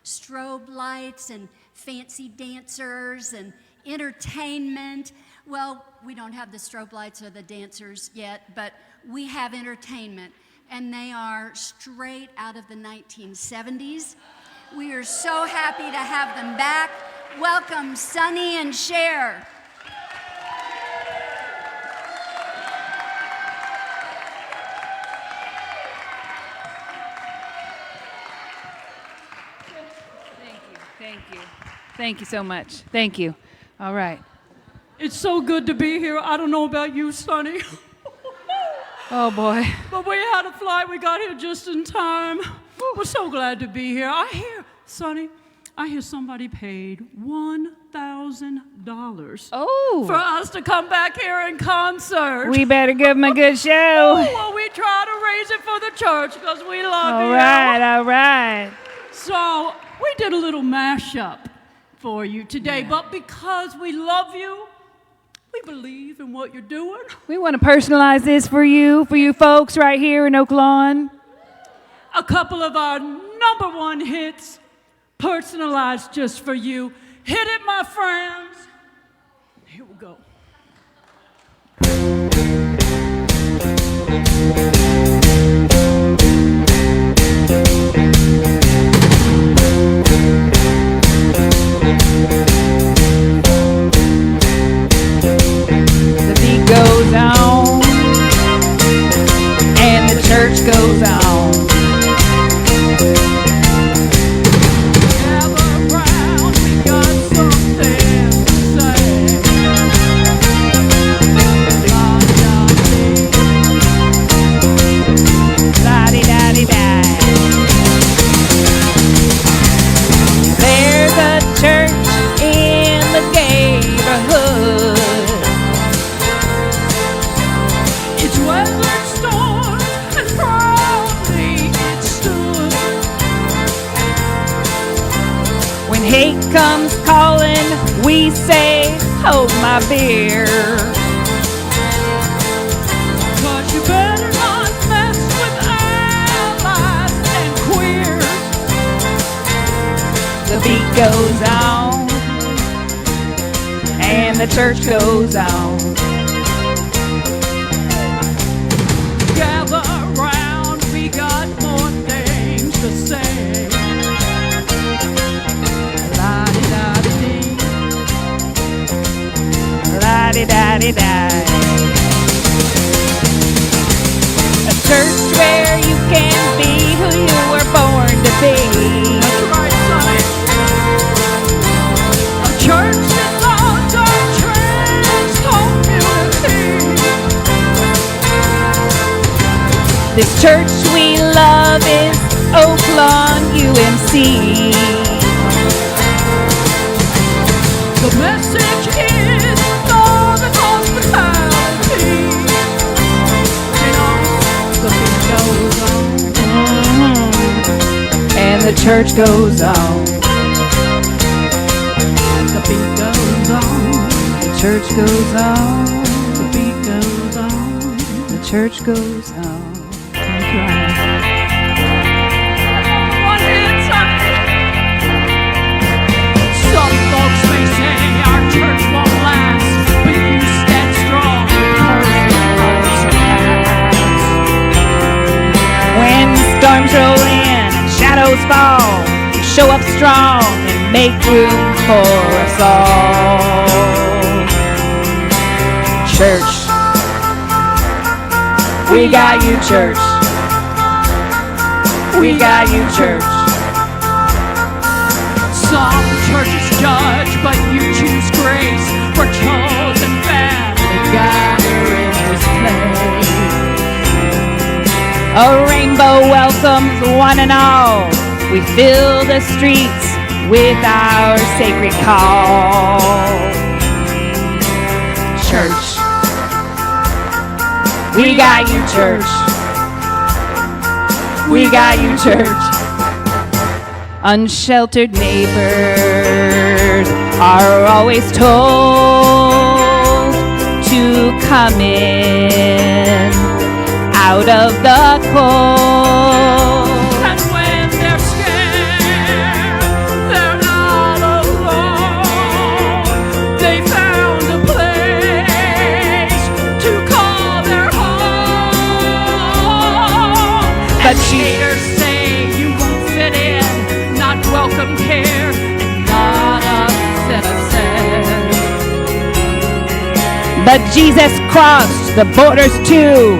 strobe lights and fancy dancers and entertainment. Well, we don't have the strobe lights or the dancers yet, but we have entertainment, and they are straight out of the 1970s. We are so happy to have them back. Welcome, Sonny and Cher. Thank you so much. Thank you. All right. It's so good to be here. I don't know about you, Sonny. Oh, boy. But we had a flight. We got here just in time. We're so glad to be here. Sonny, I hear somebody paid $1,000 for us to come back here in concert. We better give them a good show. Well, we try to raise it for the church because we love you. All right. So we did a little mashup for you today, but because we love you, we believe in what you're doing. We want to personalize this for you folks right here in Oak Lawn. A couple of our #1 hits, personalized just for you. Hit it, my friends. Here we go. The beat goes on, and the church goes on. Gather round, we got something to say. La-di-da-di-da. There's a church in the neighborhood. It's weathered storms and proudly it stood. When hate comes calling, we say, hold my beer. 'Cause you better not mess with allies and queers. The beat goes on, and the church goes on. Gather round, we got more things to say. La-di-da-di-dee. La-di-da-di-da. A church where you can be who you were born to be. That's right, Sonny. A church that loves our trans community. This church we love is Oak Lawn UMC. The message is love and hospitality. You know, the beat goes on. And the church goes on. The beat goes on. The church goes on. The beat goes on. The church goes on. That's right. One hit, Sonny. Some folks may say our church won't last, but you stand strong because your hearts are past. When storms roll in and shadows fall, show up strong and make room for us all. Church, we got you, church. We got you, church. Some churches judge, but you choose grace. We're chosen family, gather in this place. A rainbow welcomes one and all. We fill the streets with our sacred call. Church, we got you, church. We got you, church. Unsheltered neighbors are always told to come in out of the cold. And when they're scared, Haters say you won't fit in, not welcome here, and not a citizen. But Jesus crossed the borders too,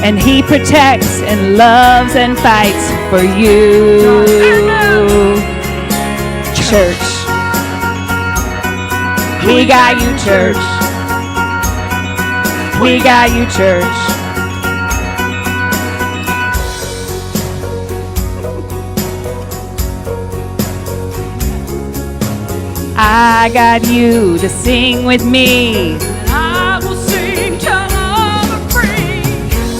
and he protects and loves and fights for you. Church. We got you, church. We got you, church. I got you to sing with me. I will sing till I'm free.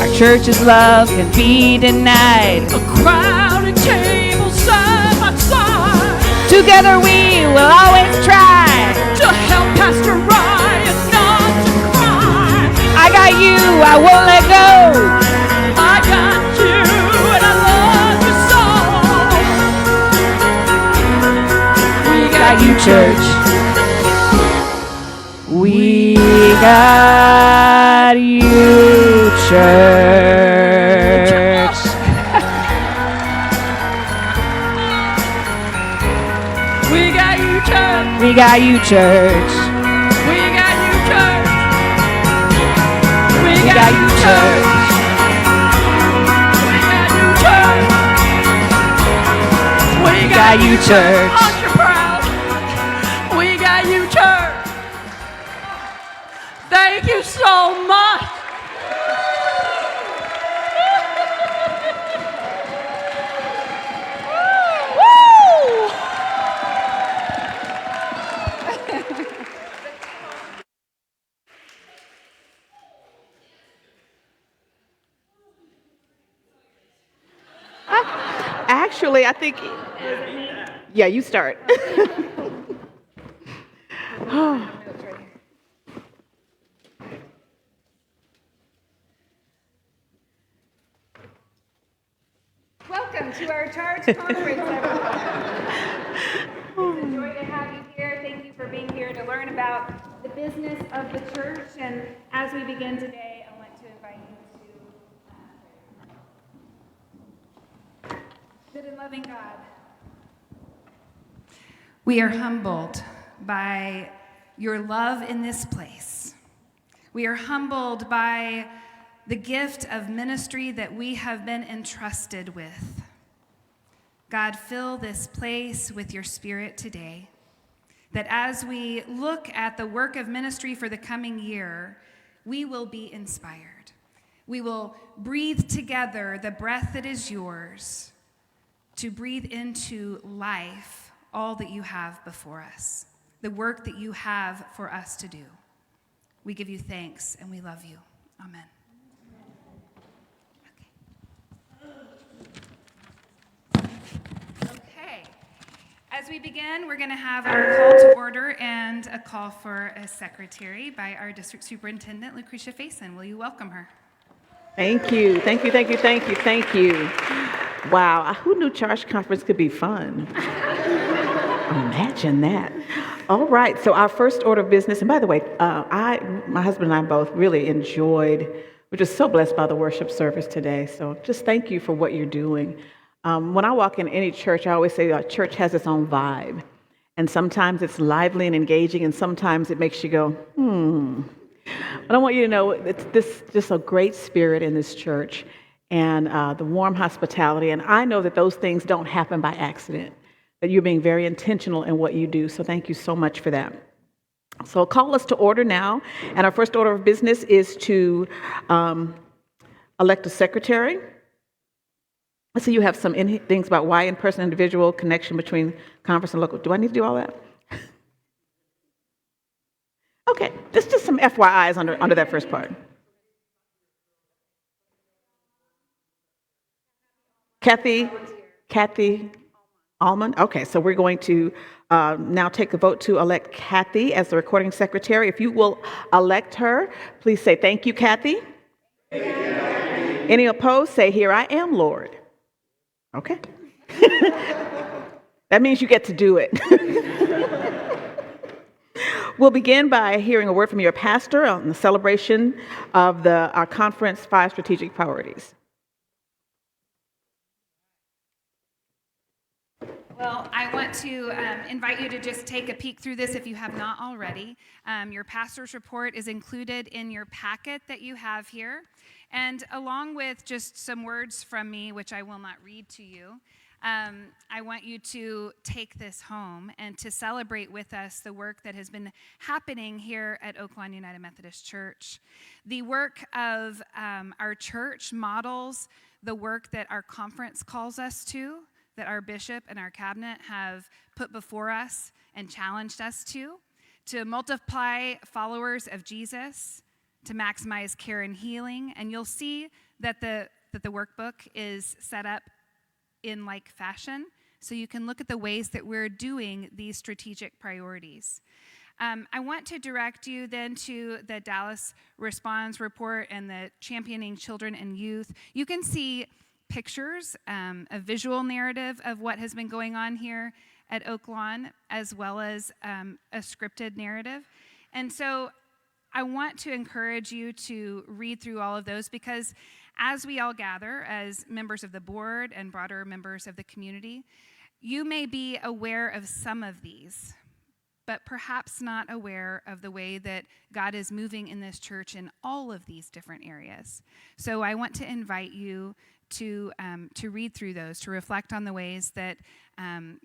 Our church's love can be denied. A crowded table side by side. Together we will always try To help Pastor Ryan not to cry. I got you, I won't let go. I got you and I love you so. We Got you, church. We got you, church. We got you, church. We got you, church. We got you, church. We We got you, church. We got you, church. Aren't you proud? We got you, church. Thank you so much. Woo! Actually, I think, yeah, you start. Welcome to our Charge Conference, everyone. It's a joy to have you here. Thank you for being here to learn about the business of the church. And as we begin today, I want to invite you to good and loving God. We are humbled by your love in this place. We are humbled by the gift of ministry that we have been entrusted with. God, fill this place with your Spirit today, that as we look at the work of ministry for the coming year, we will be inspired. We will breathe together the breath that is yours to breathe into life all that you have before us, the work that you have for us to do. We give you thanks and we love you. Amen. Okay. As we begin, we're going to have our call to order and a call for a secretary by our district superintendent, Lucretia Faison. Will you welcome her? Thank you, thank you, thank you, thank you, thank you. Wow, who knew Charge Conference could be fun? Imagine that. All right, so our first order of business, and by the way, my husband and I both really enjoyed, we're just so blessed by the worship service today, so just thank you for what you're doing. When I walk in any church, I always say a church has its own vibe, and sometimes it's lively and engaging, and sometimes it makes you go, But I want you to know it's just a great spirit in this church, and the warm hospitality, and I know that those things don't happen by accident, that you're being very intentional in what you do, so thank you so much for that. So I'll call us to order now, and our first order of business is to elect a secretary. I see you have some things about why in-person individual connection between conference and local. Do I need to do all that? Okay, just some FYIs under that first part. Kathy Allman? Okay, so we're going to now take a vote to elect Kathy as the recording secretary. If you will elect her, please say, "Thank you, Kathy." Thank you, Kathy. Any opposed, say, "Here I am, Lord." Okay. That means you get to do it. We'll begin by hearing a word from your pastor on the celebration of our conference 5 strategic priorities. Well, I want to invite you to just take a peek through this if you have not already. Your pastor's report is included in your packet that you have here. And along with just some words from me, which I will not read to you, I want you to take this home and to celebrate with us the work that has been happening here at Oak Lawn United Methodist Church. The work of our church models the work that our conference calls us to, that our bishop and our cabinet have put before us and challenged us to multiply followers of Jesus, to maximize care and healing. And you'll see that the workbook is set up in like fashion, so you can look at the ways that we're doing these strategic priorities. I want to direct you then to the Dallas Responds report and the Championing Children and Youth. You can see pictures, a visual narrative of what has been going on here at Oak Lawn, as well as a scripted narrative. And so I want to encourage you to read through all of those, because as we all gather as members of the board and broader members of the community, you may be aware of some of these, but perhaps not aware of the way that God is moving in this church in all of these different areas. So I want to invite you to read through those, to reflect on the ways that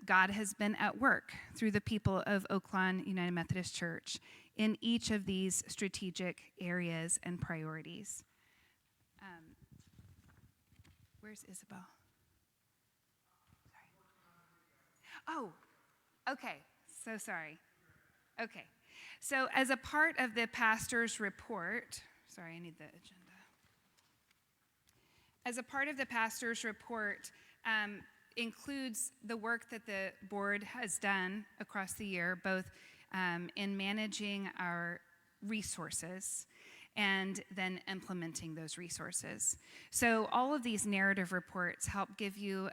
God has been at work through the people of Oak Lawn United Methodist Church in each of these strategic areas and priorities. Where's Isabel? Sorry. Oh, okay. So sorry. Okay. So as a part of the pastor's report, sorry, I need the agenda. As a part of the pastor's report, includes the work that the board has done across the year, both in managing our resources and then implementing those resources. So all of these narrative reports help give you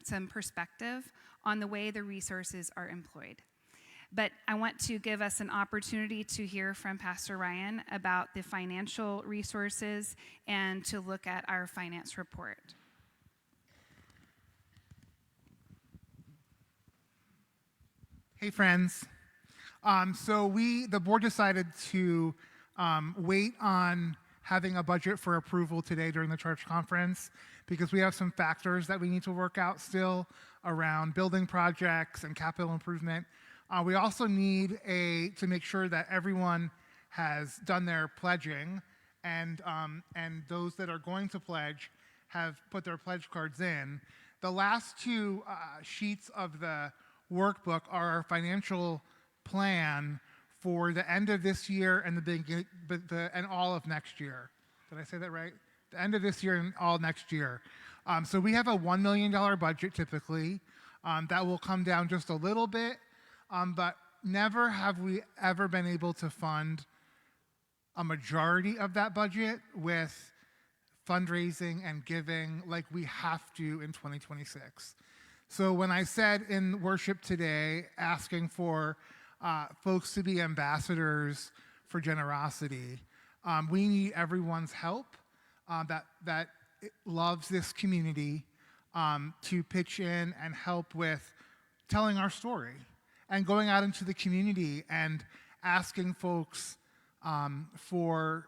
some perspective on the way the resources are employed. But I want to give us an opportunity to hear from Pastor Ryan about the financial resources and to look at our finance report. Hey, friends. So the board decided to wait on having a budget for approval today during the church conference, because we have some factors that we need to work out still around building projects and capital improvement. We also need to make sure that everyone has done their pledging, and those that are going to pledge have put their pledge cards in. The last two sheets of the workbook are our financial plan for the end of this year and and all of next year. Did I say that right? The end of this year and all next year. So we have a $1 million budget typically. That will come down just a little bit, but never have we ever been able to fund a majority of that budget with fundraising and giving like we have to in 2026. So when I said in worship today, asking for folks to be ambassadors for generosity, we need everyone's help that loves this community to pitch in and help with telling our story and going out into the community and asking folks for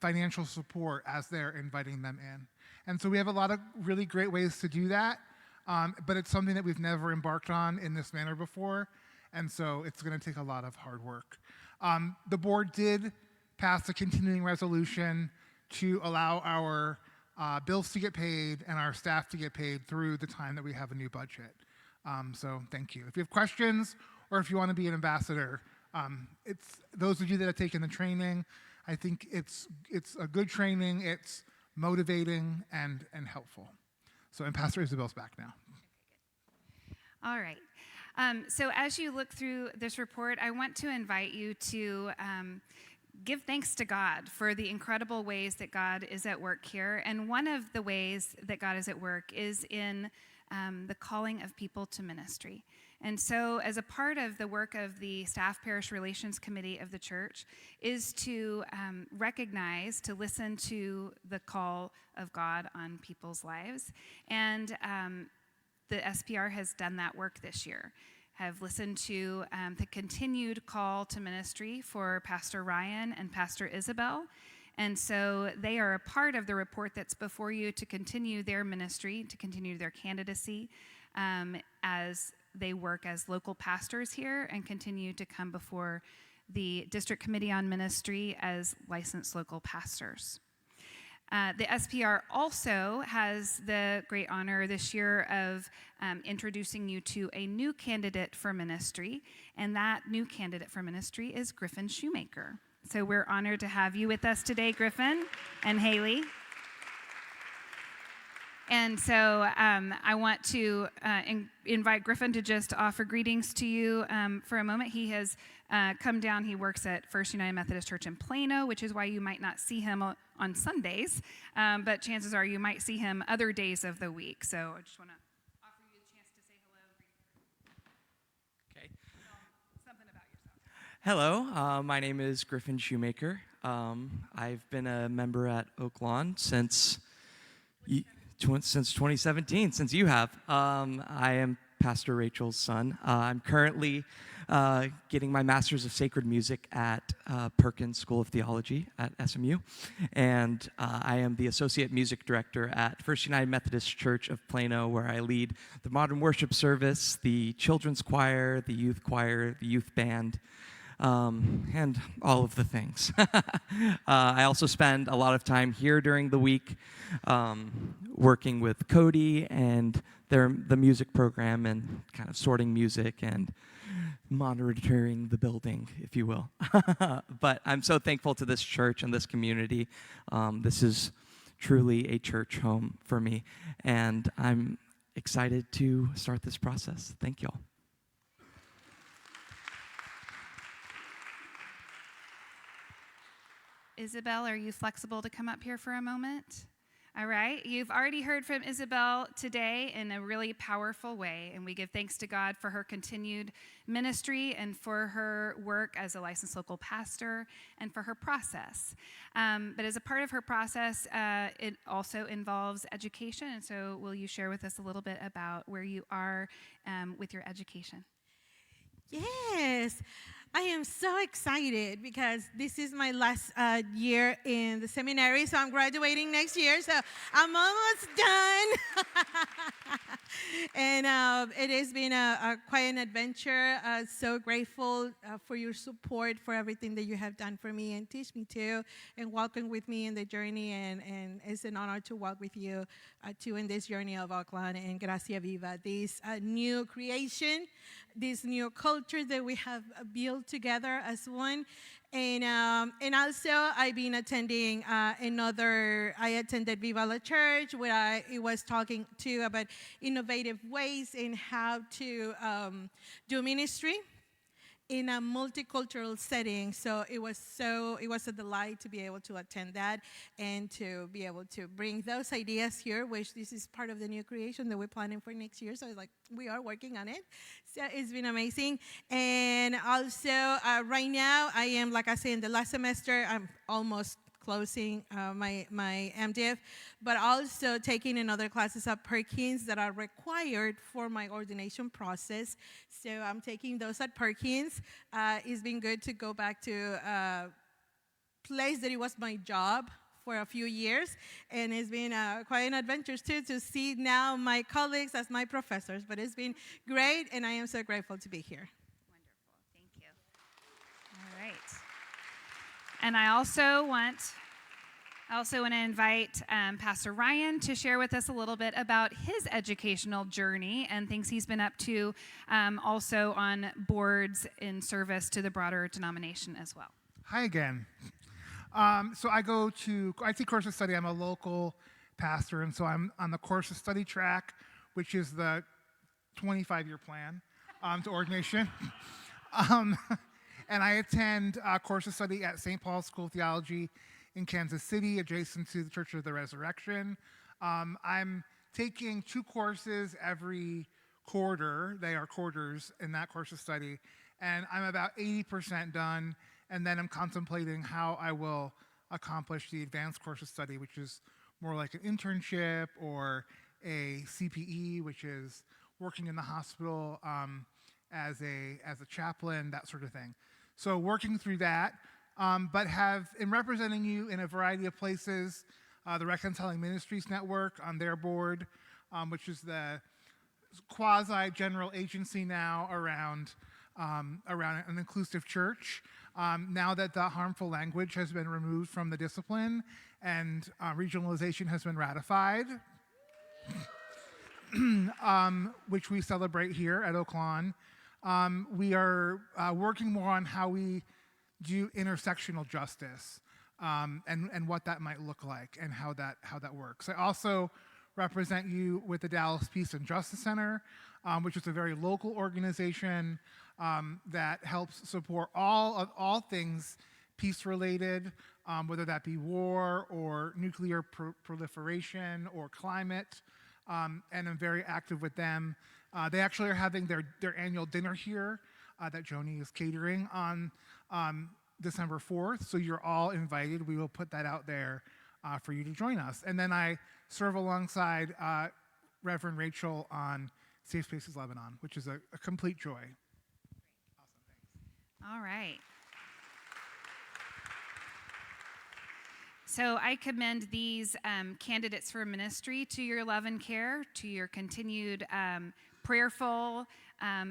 financial support as they're inviting them in. And so we have a lot of really great ways to do that, but it's something that we've never embarked on in this manner before, and so it's going to take a lot of hard work. The board did pass a continuing resolution to allow our bills to get paid and our staff to get paid through the time that we have a new budget. So thank you. If you have questions or if you want to be an ambassador, it's those of you that have taken the training, I think it's a good training, it's motivating and helpful. So, and Pastor Isabel's back now. All right. So as you look through this report, I want to invite you to give thanks to God for the incredible ways that God is at work here. And one of the ways that God is at work is in the calling of people to ministry. And so as a part of the work of the Staff Parish Relations Committee of the church is to recognize, to listen to the call of God on people's lives, and the SPR has done that work this year, have listened to the continued call to ministry for Pastor Ryan and Pastor Isabel. And so they are a part of the report that's before you to continue their ministry, to continue their candidacy as they work as local pastors here and continue to come before the District Committee on Ministry as licensed local pastors. The SPR also has the great honor this year of introducing you to a new candidate for ministry, and that new candidate for ministry is Griffin Shoemaker. So we're honored to have you with us today, Griffin and Haley. And so I want to invite Griffin to just offer greetings to you for a moment. He has come down. He works at First United Methodist Church in Plano, which is why you might not see him on Sundays, but chances are you might see him other days of the week. So I just want to offer you a chance to say hello. Okay. Something about yourself. Hello, my name is Griffin Shoemaker. I've been a member at Oak Lawn since 2017, since you have. I am Pastor Rachel's son. I'm currently getting my Master's of Sacred Music at Perkins School of Theology at SMU, and I am the Associate Music Director at First United Methodist Church of Plano, where I lead the modern worship service, the children's choir, the youth band, and all of the things. I also spend a lot of time here during the week working with Cody and the music program and kind of sorting music and monitoring the building, if you will. But I'm so thankful to this church and this community. This is truly a church home for me, and I'm excited to start this process. Thank y'all. Isabel, are you flexible to come up here for a moment? All right, you've already heard from Isabel today in a really powerful way, and we give thanks to God for her continued ministry and for her work as a licensed local pastor and for her process. But as a part of her process, it also involves education, and so will you share with us a little bit about where you are with your education? Yes, I am so excited because this is my last year in the seminary, so I'm graduating next year, so I'm almost done. And it has been quite an adventure. So grateful for your support, for everything that you have done for me and teach me too, and walking with me in the journey. And it's an honor to walk with you too in this journey of Oakland and Gracia Viva, this new creation, this new culture that we have built together as one. And also I've been attending I attended Viva La Church, where it was talking too about innovative ways in how to do ministry in a multicultural setting. So it was a delight to be able to attend that and to be able to bring those ideas here, which this is part of the new creation that we're planning for next year. So we are working on it. So it's been amazing. And also right now I am, like I said, in the last semester. I'm almost closing my MDiv, but also taking another classes at Perkins that are required for my ordination process. So I'm taking those at Perkins. It's been good to go back to a place that it was my job for a few years, and it's been quite an adventure too to see now my colleagues as my professors, but it's been great, and I am so grateful to be here. Wonderful, thank you. All right. And I also want to invite Pastor Ryan to share with us a little bit about his educational journey and things he's been up to, also on boards in service to the broader denomination as well. Hi again. So I take course of study. I'm a local pastor, and so I'm on the course of study track, which is the 25-year plan to ordination. And I attend a course of study at St. Paul's School of Theology in Kansas City, adjacent to the Church of the Resurrection. I'm taking 2 courses every quarter. They are quarters in that course of study. And I'm about 80% done. And then I'm contemplating how I will accomplish the advanced course of study, which is more like an internship or a CPE, which is working in the hospital as a chaplain, that sort of thing. So working through that, but have, in representing you in a variety of places, the Reconciling Ministries Network on their board, which is the quasi-general agency now around an inclusive church. Now that the harmful language has been removed from the discipline and regionalization has been ratified, which we celebrate here at Oak Lawn, we are working more on how we do intersectional justice and what that might look like and how that works. I also represent you with the Dallas Peace and Justice Center, which is a very local organization that helps support all things peace-related, whether that be war or nuclear proliferation or climate, and I'm very active with them. They actually are having their annual dinner here that Joni is catering on December 4th, so you're all invited. We will put that out there for you to join us. And then I serve alongside Reverend Rachel on Safe Spaces Lebanon, which is a complete joy. Awesome, thanks. All right. So I commend these candidates for ministry to your love and care, to your continued prayerful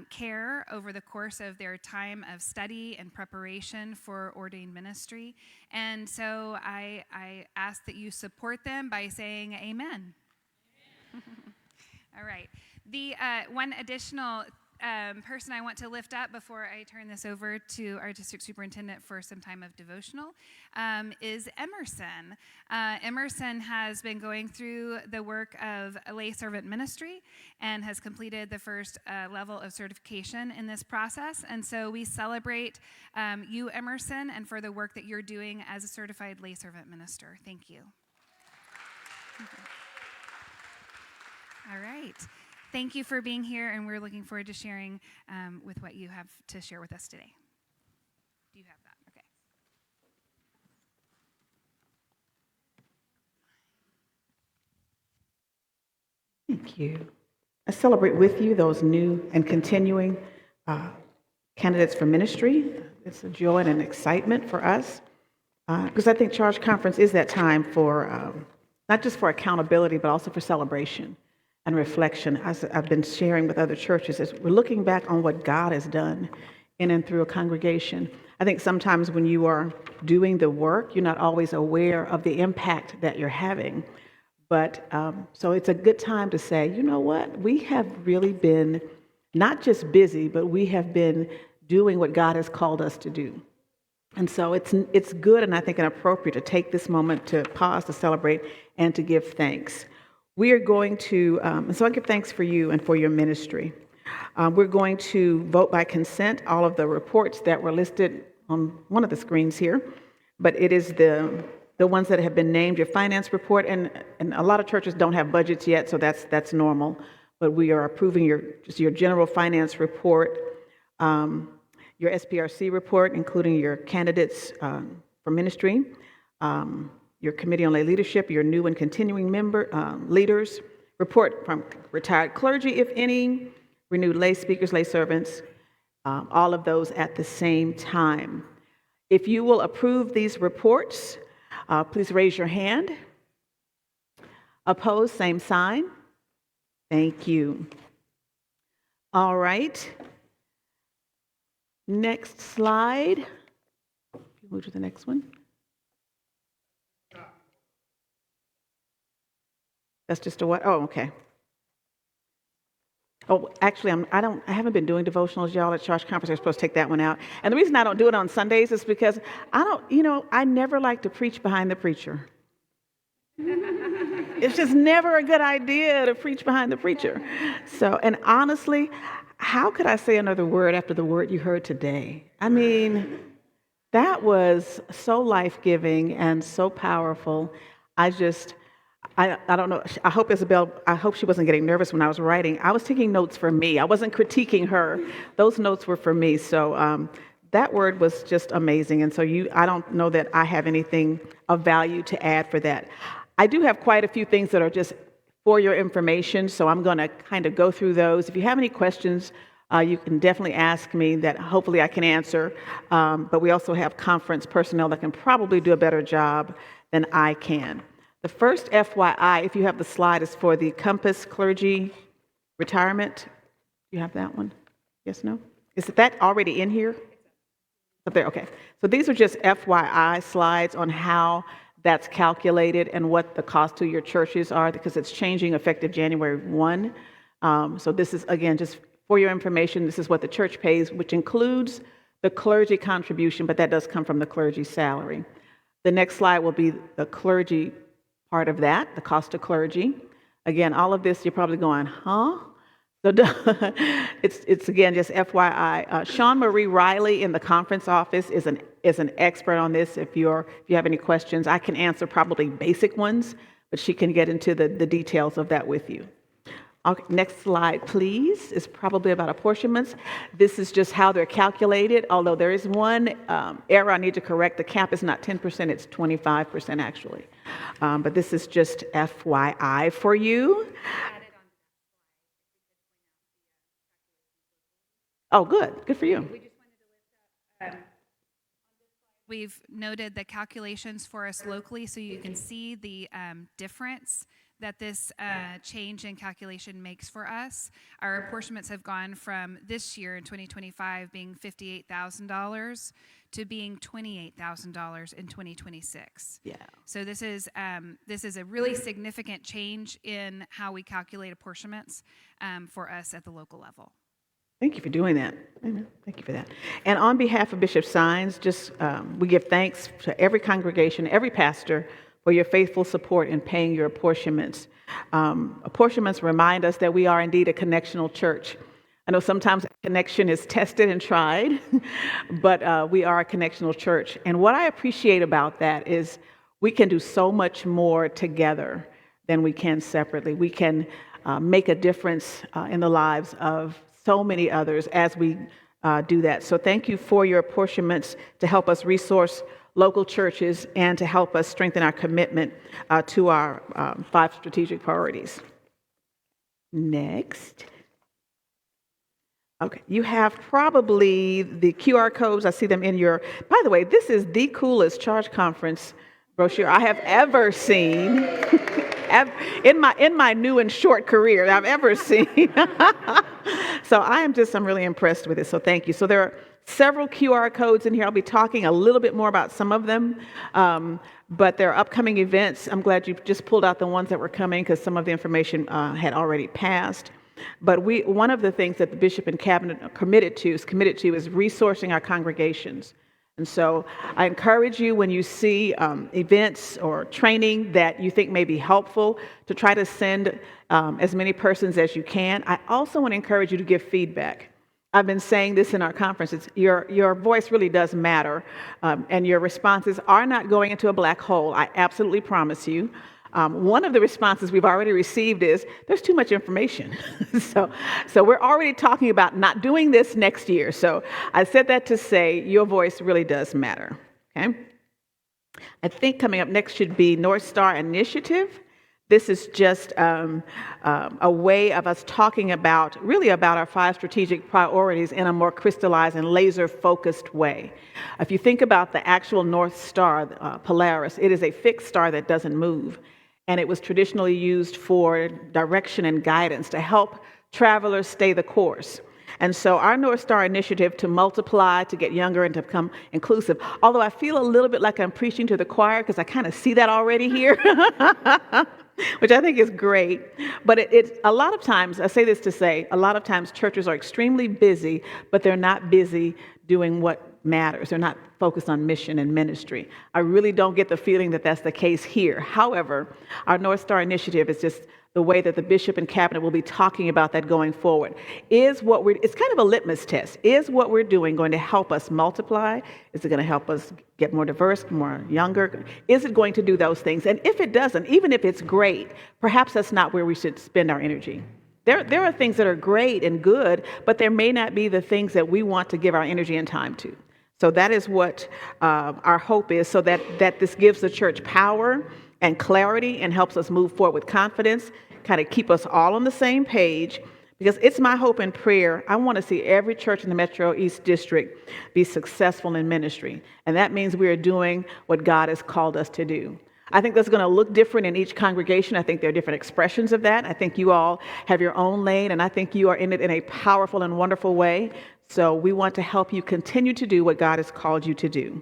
care over the course of their time of study and preparation for ordained ministry. And so I ask that you support them by saying amen. All right. The one additional person I want to lift up before I turn this over to our district superintendent for some time of devotional is Emerson. Emerson has been going through the work of a lay servant ministry and has completed the first level of certification in this process. And so we celebrate you, Emerson, and for the work that you're doing as a certified lay servant minister. Thank you. All right. Thank you for being here, and we're looking forward to sharing with what you have to share with us today. Do you have that? Okay. Thank you. I celebrate with you those new and continuing candidates for ministry. It's a joy and an excitement for us because I think Charge Conference is that time for not just for accountability, but also for celebration and reflection. As I've been sharing with other churches, as we're looking back on what God has done in and through a congregation. I think sometimes when you are doing the work, you're not always aware of the impact that you're having. But so it's a good time to say, you know what? We have really been not just busy, but we have been doing what God has called us to do. And so it's good and I think appropriate to take this moment to pause, to celebrate, and to give thanks. We are going to, and so I give thanks for you and for your ministry. We're going to vote by consent all of the reports that were listed on one of the screens here, but it is the ones that have been named, your finance report, and a lot of churches don't have budgets yet, so that's normal, but we are approving your general finance report, your SPRC report, including your candidates for ministry, your Committee on Lay Leadership, your new and continuing leaders, report from retired clergy, if any, renewed lay speakers, lay servants, all of those at the same time. If you will approve these reports, please raise your hand. Opposed, same sign. Thank you. All right. Next slide. Move to the next one. That's just a what? Oh, okay. Oh, actually, I haven't been doing devotionals, y'all, at Church Conference. They're supposed to take that one out. And the reason I don't do it on Sundays is because I never like to preach behind the preacher. It's just never a good idea to preach behind the preacher. So, and honestly, how could I say another word after the word you heard today? I mean, that was so life-giving and so powerful. I don't know. I hope Isabel, she wasn't getting nervous when I was writing. I was taking notes for me. I wasn't critiquing her. Those notes were for me. So that word was just amazing. And so I don't know that I have anything of value to add for that. I do have quite a few things that are just for your information, so I'm going to kind of go through those. If you have any questions, you can definitely ask me that hopefully I can answer, but we also have conference personnel that can probably do a better job than I can. The first FYI, if you have the slide, is for the Compass Clergy Retirement. You have that one? Yes, no? Is that already in here? Up there, okay. So these are just FYI slides on how that's calculated and what the cost to your churches are, because it's changing effective January 1. So this is, again, just for your information, this is what the church pays, which includes the clergy contribution, but that does come from the clergy salary. The next slide will be the clergy part of that, the cost of clergy. Again, all of this, you're probably going, huh? So it's again, just FYI. Sean Marie Riley in the conference office is an expert on this. If you have any questions, I can answer probably basic ones, but she can get into the details of that with you. Okay, next slide, please, is probably about apportionments. This is just how they're calculated, although there is one error I need to correct. The cap is not 10%, it's 25% actually. But this is just FYI for you. Oh, good. Good for you. We've noted the calculations for us locally so you can see the difference that this change in calculation makes for us. Our apportionments have gone from this year in 2025 being $58,000 to being $28,000 in 2026. Yeah. So this is a really significant change in how we calculate apportionments for us at the local level. Thank you for doing that. Amen. Thank you for that. And on behalf of Bishop Sines, we give thanks to every congregation, every pastor, for your faithful support in paying your apportionments. Apportionments remind us that we are indeed a connectional church. I know sometimes connection is tested and tried, but we are a connectional church. And what I appreciate about that is we can do so much more together than we can separately. We can make a difference in the lives of so many others as we do that. So thank you for your apportionments to help us resource local churches and to help us strengthen our commitment to our 5 strategic priorities. Next. Okay, you have probably the QR codes. I see them in your, by the way, this is the coolest charge conference brochure I have ever seen in my new and short career I've ever seen. So I'm really impressed with it. So thank you. So there are several QR codes in here. I'll be talking a little bit more about some of them, but there are upcoming events. I'm glad you just pulled out the ones that were coming because some of the information had already passed. But one of the things that the bishop and cabinet are committed to is resourcing our congregations. And so I encourage you, when you see events or training that you think may be helpful, to try to send as many persons as you can. I also want to encourage you to give feedback. I've been saying this in our conferences. Your voice really does matter, and your responses are not going into a black hole. I absolutely promise you. One of the responses we've already received is, there's too much information. So we're already talking about not doing this next year. So I said that to say your voice really does matter, okay? I think coming up next should be North Star Initiative. This is just a way of us talking about our 5 strategic priorities in a more crystallized and laser-focused way. If you think about the actual North Star, Polaris, it is a fixed star that doesn't move. And it was traditionally used for direction and guidance to help travelers stay the course. And so our North Star initiative to multiply, to get younger, and to become inclusive, although I feel a little bit like I'm preaching to the choir because I kind of see that already here, which I think is great. But it's a lot of times, I say this to say, a lot of times churches are extremely busy, but they're not busy doing what matters. They're not focused on mission and ministry. I really don't get the feeling that that's the case here. However, our North Star initiative is just the way that the bishop and cabinet will be talking about that going forward. It's kind of a litmus test. Is what we're doing going to help us multiply? Is it going to help us get more diverse, more younger? Is it going to do those things? And if it doesn't, even if it's great, perhaps that's not where we should spend our energy. There are things that are great and good, but there may not be the things that we want to give our energy and time to. So that is what our hope is, so that this gives the church power and clarity and helps us move forward with confidence, kind of keep us all on the same page, because it's my hope and prayer. I want to see every church in the Metro East District be successful in ministry. And that means we are doing what God has called us to do. I think that's going to look different in each congregation. I think there are different expressions of that. I think you all have your own lane, and I think you are in it in a powerful and wonderful way. So we want to help you continue to do what God has called you to do.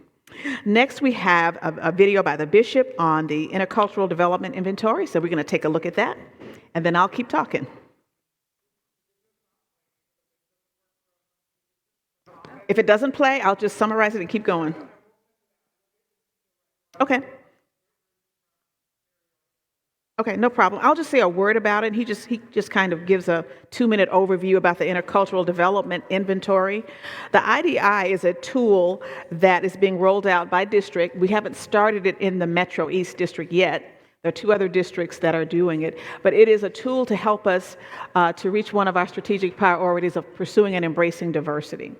Next, we have a video by the bishop on the intercultural development inventory. So we're going to take a look at that, and then I'll keep talking. If it doesn't play, I'll just summarize it and keep going. Okay. Okay, no problem. I'll just say a word about it. He just kind of gives a 2-minute overview about the intercultural development inventory. The IDI is a tool that is being rolled out by district. We haven't started it in the Metro East District yet. There are 2 other districts that are doing it, but it is a tool to help us to reach one of our strategic priorities of pursuing and embracing diversity.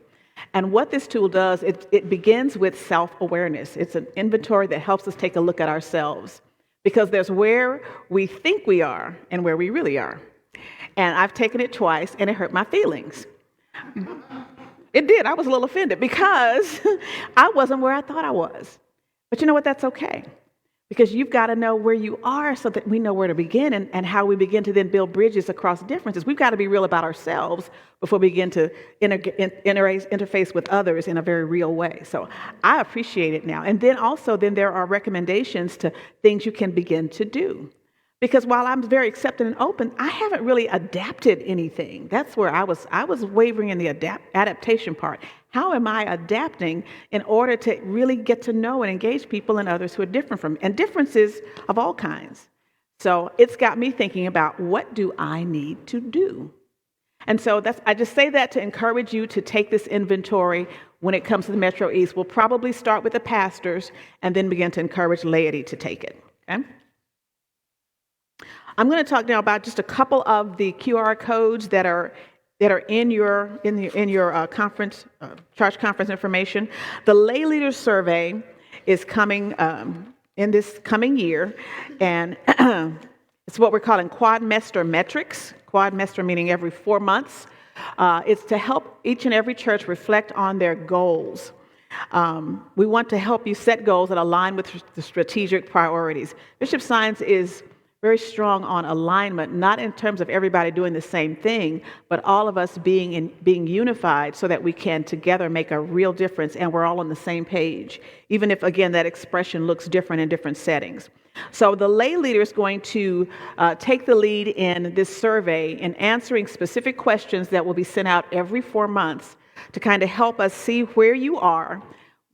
And what this tool does, it begins with self-awareness. It's an inventory that helps us take a look at ourselves, because there's where we think we are and where we really are. And I've taken it twice, and it hurt my feelings. It did. I was a little offended because I wasn't where I thought I was. But you know what? That's okay. Because you've got to know where you are so that we know where to begin and how we begin to then build bridges across differences. We've got to be real about ourselves before we begin to interface with others in a very real way. So I appreciate it now. And then also, there are recommendations to things you can begin to do. Because while I'm very accepting and open, I haven't really adapted anything. That's where I was wavering in the adaptation part. How am I adapting in order to really get to know and engage people and others who are different from me, and differences of all kinds? So it's got me thinking about, what do I need to do? And so I just say that to encourage you to take this inventory when it comes to the Metro East. We'll probably start with the pastors and then begin to encourage laity to take it. Okay? I'm going to talk now about just a couple of the QR codes that are in your conference, church conference information. The lay leaders survey is coming in this coming year, and it's what we're calling quadmester metrics. Quadmester meaning every 4 months. It's to help each and every church reflect on their goals. We want to help you set goals that align with the strategic priorities. Bishop Sines is very strong on alignment, not in terms of everybody doing the same thing, but all of us being unified so that we can together make a real difference, and we're all on the same page, even if, again, that expression looks different in different settings. So the lay leader is going to take the lead in this survey in answering specific questions that will be sent out every 4 months to kind of help us see where you are,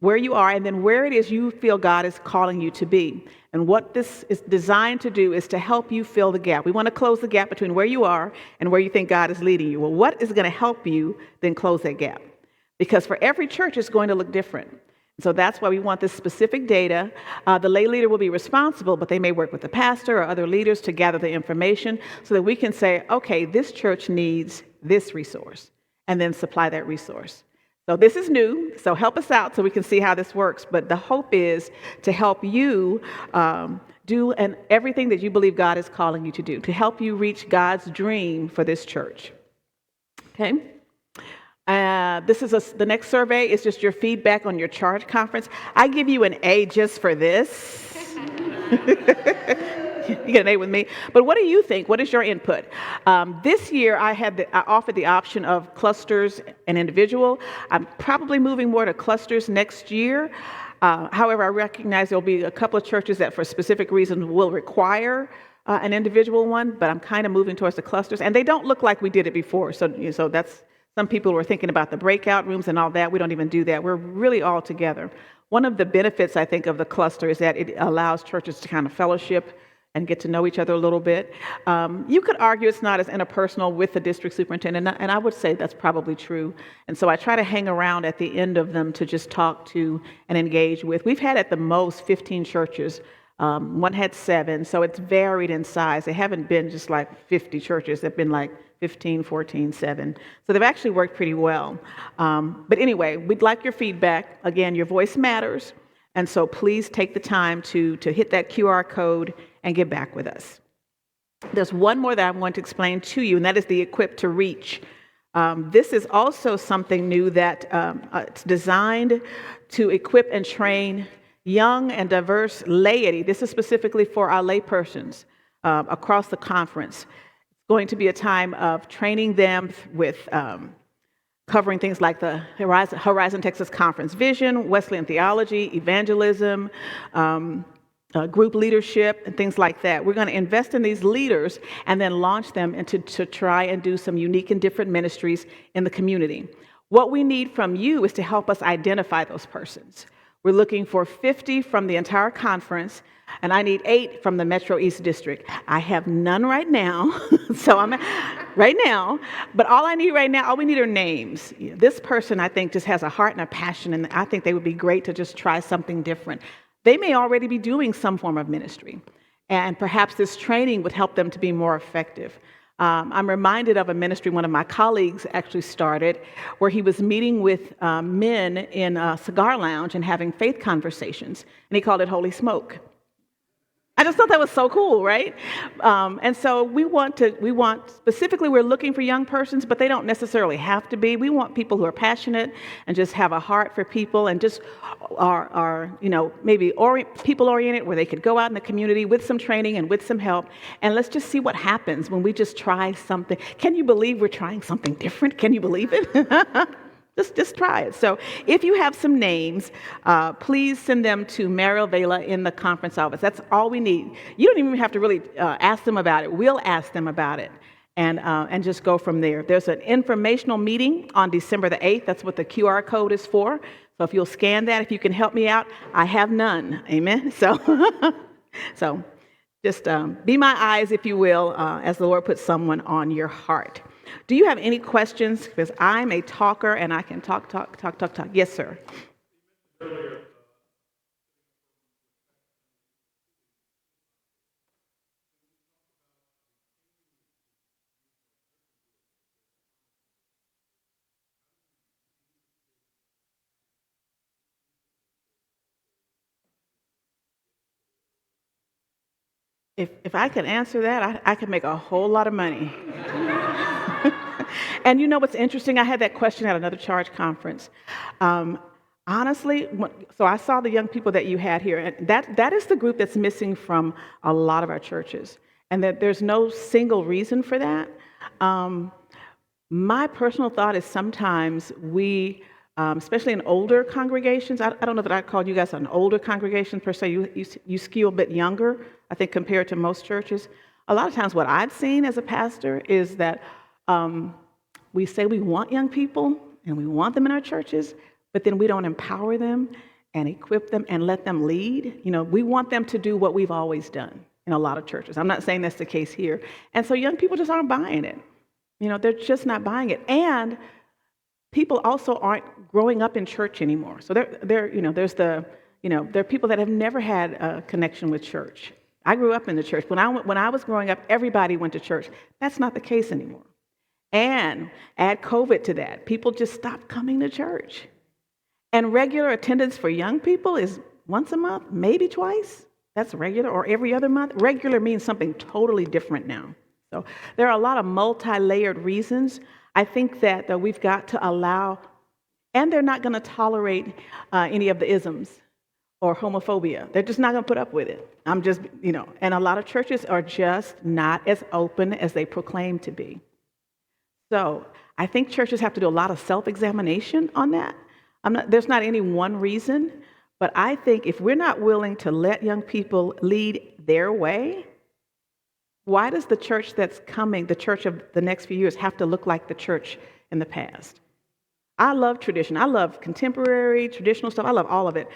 and then where it is you feel God is calling you to be. And what this is designed to do is to help you fill the gap. We want to close the gap between where you are and where you think God is leading you. Well, what is going to help you then close that gap? Because for every church, it's going to look different. So that's why we want this specific data. The lay leader will be responsible, but they may work with the pastor or other leaders to gather the information so that we can say, okay, this church needs this resource, and then supply that resource. So this is new, so help us out so we can see how this works. But the hope is to help you do everything that you believe God is calling you to do, to help you reach God's dream for this church. Okay? The next survey is just your feedback on your charge conference. I give you an A just for this. You get an A with me. But what do you think? What is your input? This year, I offered the option of clusters and individual. I'm probably moving more to clusters next year. However, I recognize there'll be a couple of churches that, for specific reasons, will require an individual one. But I'm kind of moving towards the clusters, and they don't look like we did it before. So that's. Some people were thinking about the breakout rooms and all that. We don't even do that. We're really all together. One of the benefits, I think, of the cluster is that it allows churches to kind of fellowship and get to know each other a little bit. You could argue it's not as interpersonal with the district superintendent, and I would say that's probably true. And so I try to hang around at the end of them to just talk to and engage with. We've had at the most 15 churches. One had 7, so it's varied in size. They haven't been just like 50 churches. They've been like 15, 14, 7. So they've actually worked pretty well. But anyway, we'd like your feedback. Again, your voice matters. And so please take the time to hit that QR code and get back with us. There's one more that I'm going to explain to you, and that is the Equip to Reach. This is also something new that it's designed to equip and train young and diverse laity. This is specifically for our laypersons across the conference. It's going to be a time of training them with covering things like the Horizon Texas Conference Vision, Wesleyan Theology, Evangelism, group leadership, and things like that. We're going to invest in these leaders and then launch them into to try and do some unique and different ministries in the community. What we need from you is to help us identify those persons. We're looking for 50 from the entire conference, and I need 8 from the Metro East District. I have none right now, so I'm right now, but all we need are names. This person, I think, just has a heart and a passion, and I think they would be great to just try something different. They may already be doing some form of ministry, and perhaps this training would help them to be more effective. I'm reminded of a ministry one of my colleagues actually started where he was meeting with men in a cigar lounge and having faith conversations, and he called it Holy Smoke. I just thought that was so cool, right? And so specifically, we're looking for young persons, but they don't necessarily have to be. We want people who are passionate and just have a heart for people and just are maybe people-oriented, where they could go out in the community with some training and with some help, and let's just see what happens when we just try something. Can you believe we're trying something different? Can you believe it? Just try it. So if you have some names, please send them to Mariel Vela in the conference office. That's all we need. You don't even have to really ask them about it. We'll ask them about it and just go from there. There's an informational meeting on December the 8th. That's what the QR code is for. So if you'll scan that, if you can help me out, I have none. Amen. So just be my eyes, if you will, as the Lord puts someone on your heart. Do you have any questions? Because I'm a talker and I can talk. Yes, sir. If I could answer that, I could make a whole lot of money. And you know what's interesting? I had that question at another charge conference. Honestly, so I saw the young people that you had here, and that is the group that's missing from a lot of our churches, and that there's no single reason for that. My personal thought is sometimes we, especially in older congregations, I don't know that I'd call you guys an older congregation per se, you skew a bit younger, I think, compared to most churches. A lot of times what I've seen as a pastor is that we say we want young people and we want them in our churches, but then we don't empower them and equip them and let them lead. We want them to do what we've always done in a lot of churches. I'm not saying that's the case here. And so young people just aren't buying it. They're just not buying it. And people also aren't growing up in church anymore. So there are people that have never had a connection with church. I grew up in the church. When I was growing up, everybody went to church. That's not the case anymore. And add COVID to that. People just stopped coming to church. And regular attendance for young people is once a month, maybe twice. That's regular, or every other month. Regular means something totally different now. So there are a lot of multi-layered reasons. I think that we've got to allow, and they're not going to tolerate any of the isms or homophobia. They're just not going to put up with it. And a lot of churches are just not as open as they proclaim to be. So I think churches have to do a lot of self-examination on that. There's not any one reason, but I think if we're not willing to let young people lead their way, why does the church that's coming, the church of the next few years, have to look like the church in the past? I love tradition. I love contemporary, traditional stuff. I love all of it.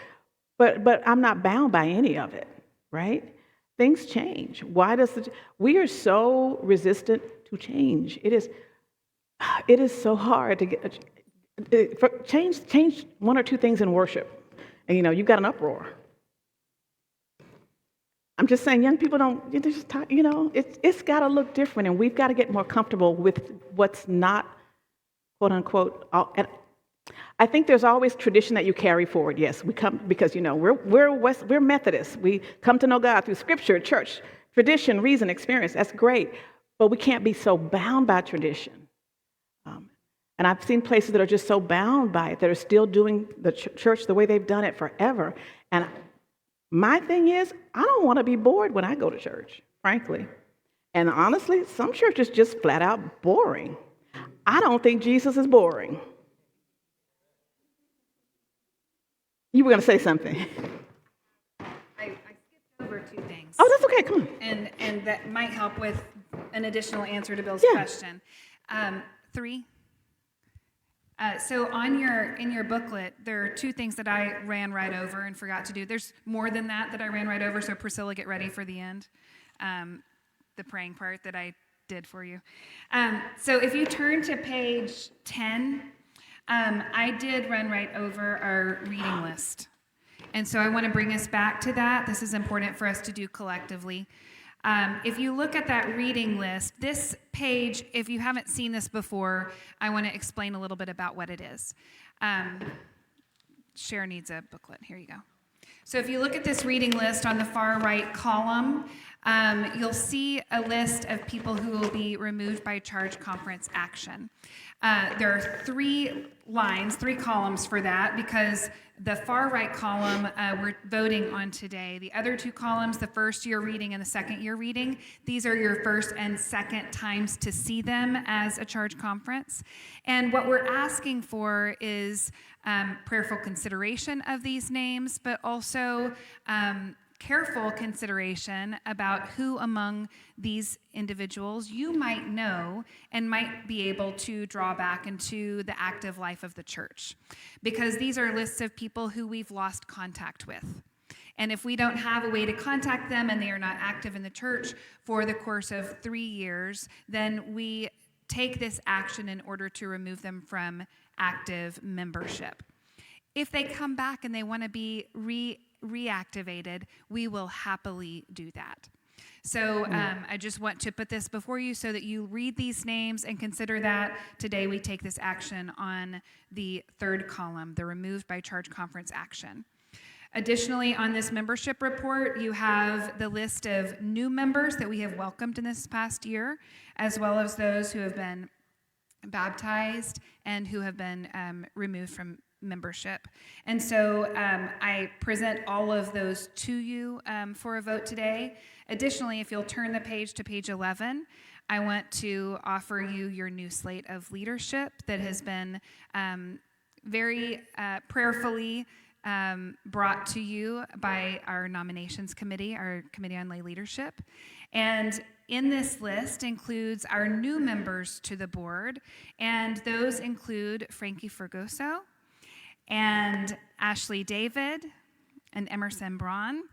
But I'm not bound by any of it, right? Things change. We are so resistant to change. It is so hard to get change one or two things in worship, and you've got an uproar. I'm just saying, young people it's got to look different, and we've got to get more comfortable with what's not, quote unquote. I think there's always tradition that you carry forward. Yes, we come because we're Methodist. We come to know God through Scripture, church, Tradition, reason, experience, that's great, but we can't be so bound by tradition. And I've seen places that are just so bound by it, that are still doing the church the way they've done it forever. And my thing is, I don't want to be bored when I go to church, frankly. And honestly, some churches just flat out boring. I don't think Jesus is boring. You were going to say something. I skipped over two things. Oh, that's okay. Come on. And that might help with an additional answer to Bill's question. 3. So in your booklet, there are 2 things that I ran right over and forgot to do. There's more than that I ran right over, so Priscilla, get ready for the end, the praying part that I did for you. So if you turn to page 10, I did run right over our reading list. And so I want to bring us back to that. This is important for us to do collectively. If you look at that reading list, this page, if you haven't seen this before, I want to explain a little bit about what it is. Cher needs a booklet. Here you go. So if you look at this reading list on the far right column, you'll see a list of people who will be removed by charge conference action. There are 3 lines, 3 columns for that, because the far right column we're voting on today. The other 2 columns, the first year reading and the second year reading, these are your first and second times to see them as a charge conference. And what we're asking for is prayerful consideration of these names, but also careful consideration about who among these individuals you might know and might be able to draw back into the active life of the church. Because these are lists of people who we've lost contact with. And if we don't have a way to contact them and they are not active in the church for the course of 3 years, then we take this action in order to remove them from active membership. If they come back and they want to be reactivated, we will happily do that. So I just want to put this before you so that you read these names and consider that. Today we take this action on the 3rd column, the removed by charge conference action. Additionally, on this membership report, you have the list of new members that we have welcomed in this past year, as well as those who have been baptized and who have been removed from membership. And so I present all of those to you for a vote today. Additionally, if you'll turn the page to page 11, I want to offer you your new slate of leadership that has been very prayerfully brought to you by our nominations committee, our Committee on Lay Leadership. And in this list includes our new members to the board, and those include Frankie Fergoso, and Ashley David, and Emerson Braun,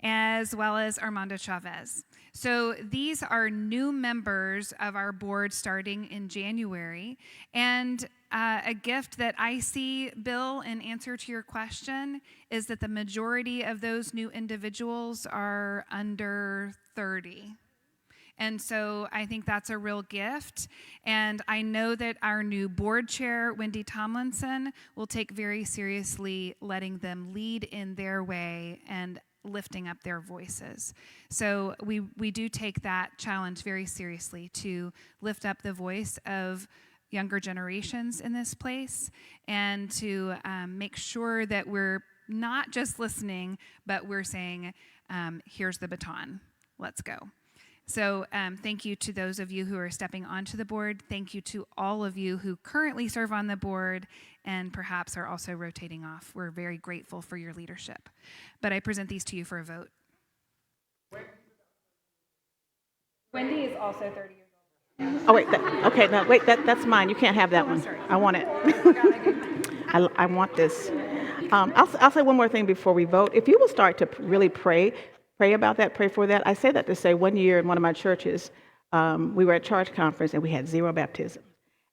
as well as Armando Chavez. So these are new members of our board starting in January, and a gift that I see, Bill, in answer to your question, is that the majority of those new individuals are under 30. And so I think that's a real gift. And I know that our new board chair, Wendy Tomlinson, will take very seriously letting them lead in their way and lifting up their voices. So we do take that challenge very seriously to lift up the voice of younger generations in this place and to make sure that we're not just listening, but we're saying, here's the baton, let's go. So thank you to those of you who are stepping onto the board. Thank you to all of you who currently serve on the board and perhaps are also rotating off. We're very grateful for your leadership. But I present these to you for a vote. Wendy is also 30 years old. Oh, wait. That's mine. You can't have that one. Sorry. I want it. I want this. I'll say one more thing before we vote. If you will start to really pray about that, pray for that. I say that to say one year in one of my churches, we were at charge conference and we had 0 baptism.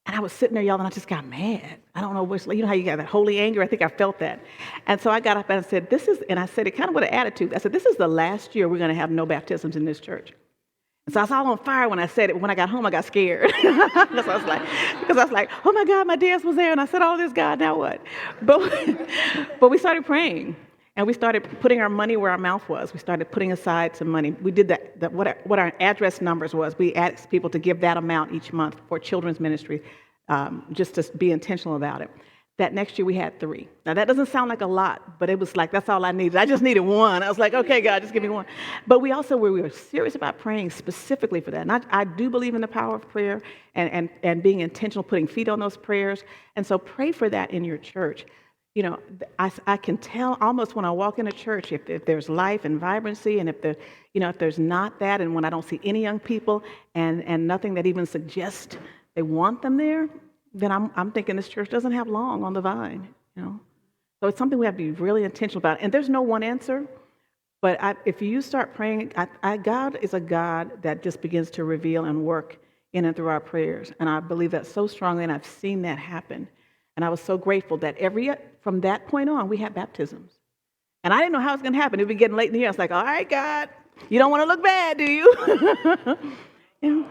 And I was sitting there yelling, I just got mad. I don't know which, you know how you got that holy anger? I think I felt that. And so I got up and I said, I said it kind of with an attitude. I said, this is the last year we're going to have no baptisms in this church. And so I was all on fire when I said it. When I got home, I got scared. because I was like, oh my God, my dance was there and I said all this, God, now what? But we started praying. And we started putting our money where our mouth was. We started putting aside some money. We did what our address numbers was. We asked people to give that amount each month for children's ministry, just to be intentional about it. That next year we had 3. Now that doesn't sound like a lot, but it was like, that's all I needed. I just needed 1. I was like, okay, God, just give me 1. But we were serious about praying specifically for that. And I do believe in the power of prayer and being intentional, putting feet on those prayers. And so pray for that in your church. You know, I can tell almost when I walk in a church if there's life and vibrancy, and if there's not that, and when I don't see any young people and nothing that even suggests they want them there, then I'm thinking this church doesn't have long on the vine, you know. So it's something we have to be really intentional about. And there's no one answer, but if you start praying, God is a God that just begins to reveal and work in and through our prayers. And I believe that so strongly, and I've seen that happen. And I was so grateful that from that point on, we had baptisms. And I didn't know how it was going to happen. It would be getting late in the year. I was like, all right, God, you don't want to look bad, do you? Yeah.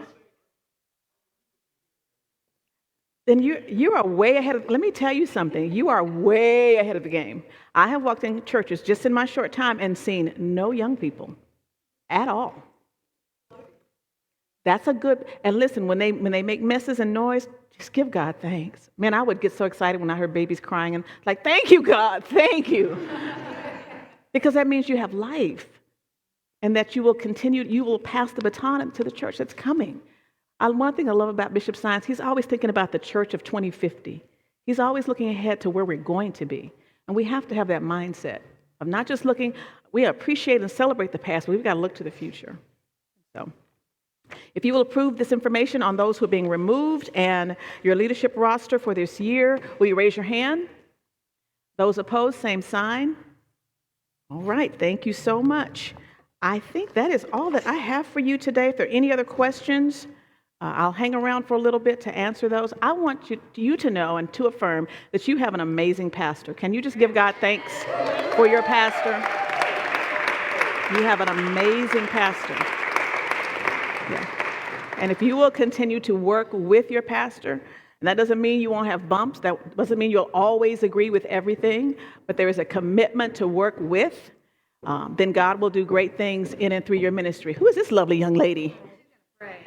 Then you are way ahead of, let me tell you something, you are way ahead of the game. I have walked in churches just in my short time and seen no young people at all. That's a good, and listen, when they make messes and noise, just give God thanks. Man, I would get so excited when I heard babies crying and like, thank you, God, thank you. Because that means you have life and that you will pass the baton to the church that's coming. One thing I love about Bishop Science, he's always thinking about the church of 2050. He's always looking ahead to where we're going to be. And we have to have that mindset of not just looking, we appreciate and celebrate the past, but we've got to look to the future. So, if you will approve this information on those who are being removed and your leadership roster for this year, will you raise your hand? Those opposed, same sign. All right, thank you so much. I think that is all that I have for you today. If there are any other questions, I'll hang around for a little bit to answer those. I want you to know and to affirm that you have an amazing pastor. Can you just give God thanks for your pastor? You have an amazing pastor. Yeah. And if you will continue to work with your pastor, and that doesn't mean you won't have bumps, that doesn't mean you'll always agree with everything, but there is a commitment to work with, then God will do great things in and through your ministry. Who is this lovely young lady?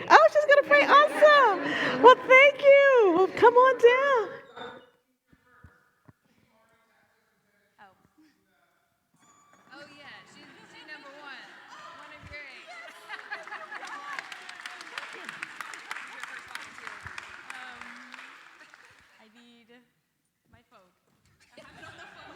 Oh, she's going to pray. Awesome. Well, thank you. Well, come on down. Oh yeah, she's number one. One of great. I need my phone. I have it on the phone.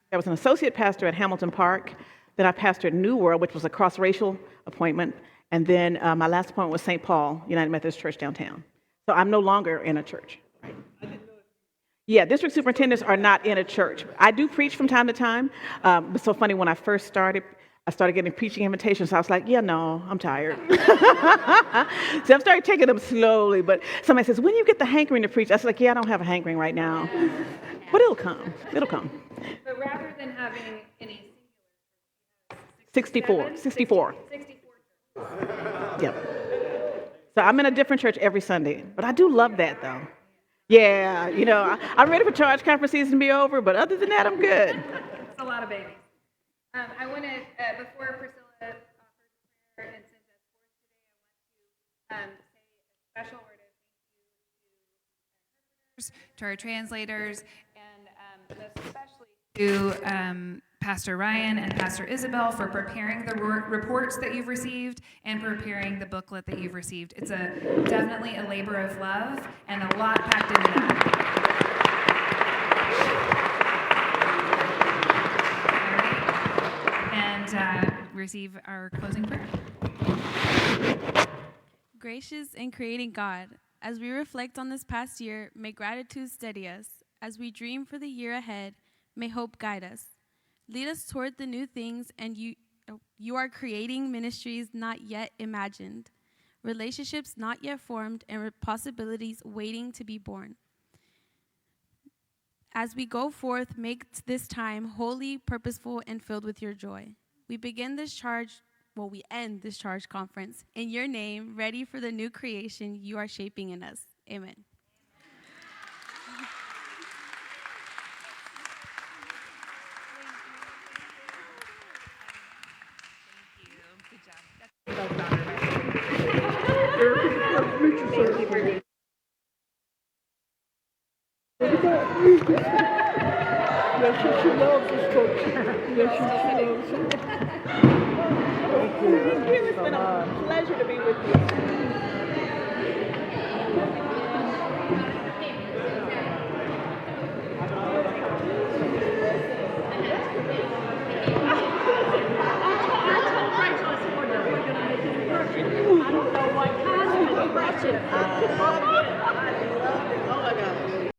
I was an associate pastor at Hamilton Park. Then I pastored New World, which was a cross-racial appointment. And then my last appointment was St. Paul United Methodist Church downtown. So I'm no longer in a church. Right? Yeah, district superintendents are not in a church. I do preach from time to time. It's so funny, when I first started, I started getting preaching invitations. I was like, yeah, no, I'm tired. So I've started taking them slowly. But somebody says, when you get the hankering to preach? I was like, yeah, I don't have a hankering right now. But it'll come. It'll come. But rather than having any 64. Yeah. So I'm in a different church every Sunday. But I do love that, though. Yeah, I'm ready for charge conference season to be over, but other than that, I'm good. It's a lot of babies. I want to, before Priscilla offers prayer, and since that's fourth today, I want to say a special word of thank you to our translators, and especially to Pastor Ryan and Pastor Isabel for preparing the reports that you've received and preparing the booklet that you've received. It's definitely a labor of love and a lot packed into that. Receive our closing prayer. Gracious and creating God, as we reflect on this past year, may gratitude steady us. As we dream for the year ahead, may hope guide us. Lead us toward the new things, and you are creating ministries not yet imagined. relationships not yet formed, and possibilities waiting to be born. As we go forth, make this time holy, purposeful, and filled with your joy. We end this charge conference in your name, ready for the new creation you are shaping in us. Amen. It's been a pleasure to be with you. I don't know what kind of impression.